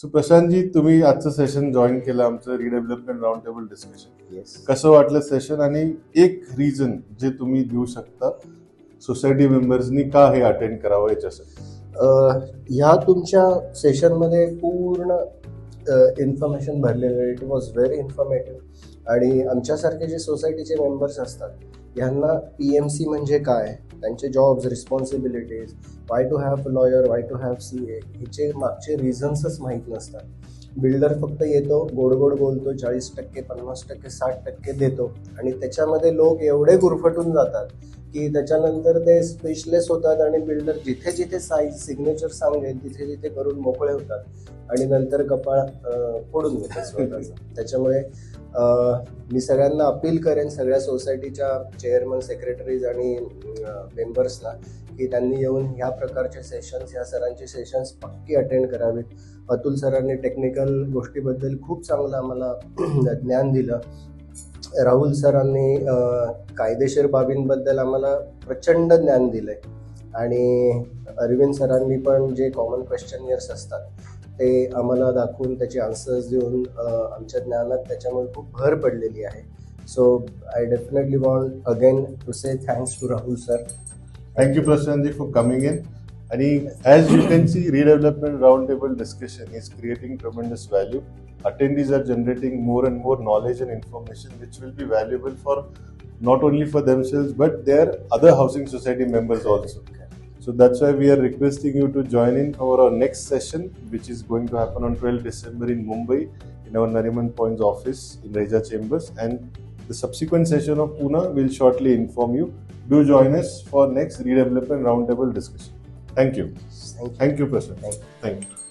So Prashantji, तुम्ही आजचं session join केलं आमचं redevelopment round table discussion. Yes. कसं वाटलं सेशन आणि एक रिझन जे तुम्ही देऊ शकता सोसायटी मेंबर्सनी का हे अटेंड करावं याच्यासाठी? ह्या तुमच्या सेशनमध्ये पूर्ण इन्फॉर्मेशन भरलेलं आहे. It was very informative. आणि आमच्यासारखे जे सोसायटीचे मेंबर्स असतात यांना PMC म्हणजे काय, त्यांचे jobs, responsibilities, why to have lawyer, why to have CA, ह्याचे मागचे रिझन्सच माहीत नसतात. बिल्डर फक्त येतो, गोड गोड बोलतो, 40%, 50%, 60% देतो आणि त्याच्यामध्ये लोक एवढे गुरफटून जातात की त्याच्यानंतर ते स्पेशलेस होतात आणि बिल्डर जिथे जिथे सिग्नेचर सांगेल तिथे तिथे करून मोकळे होतात आणि नंतर कपाळ फोडून घेतात स्वतःचं. त्याच्यामुळे मी सगळ्यांना अपील करेन, सगळ्या सोसायटीच्या चेअरमन, सेक्रेटरीज आणि मेंबर्सना, की त्यांनी येऊन ह्या प्रकारचे सेशन्स, ह्या सरांचे सेशन्स पक्की अटेंड करावेत. अतुल सरांनी टेक्निकल गोष्टीबद्दल खूप चांगलं आम्हाला ज्ञान दिलं. राहुल सरांनी कायदेशीर बाबींबद्दल आम्हाला प्रचंड ज्ञान दिलंय आणि अरविंद सरांनी पण जे कॉमन क्वेश्चनियर्स असतात ते आम्हाला दाखवून त्याचे आन्सर्स देऊन आमच्या ज्ञानात त्याच्यामुळे खूप भर पडलेली आहे. So I definitely want again to say thanks to Rahul sir. Thank you Prashantji for coming in. आणि as you can see, redevelopment roundtable discussion is creating tremendous value. Attendees are generating more and more knowledge and information which will be valuable for not only for themselves but their other housing society members also. So that's why we are requesting you to join in for our next session, which is going to happen on 12 December in Mumbai in our Nariman Point's office in Reja Chambers, and the subsequent session of Pune will shortly inform you. Do join us for next redevelopment roundtable discussion. Thank you. Thank you. Thank you, Prashant. Thank you.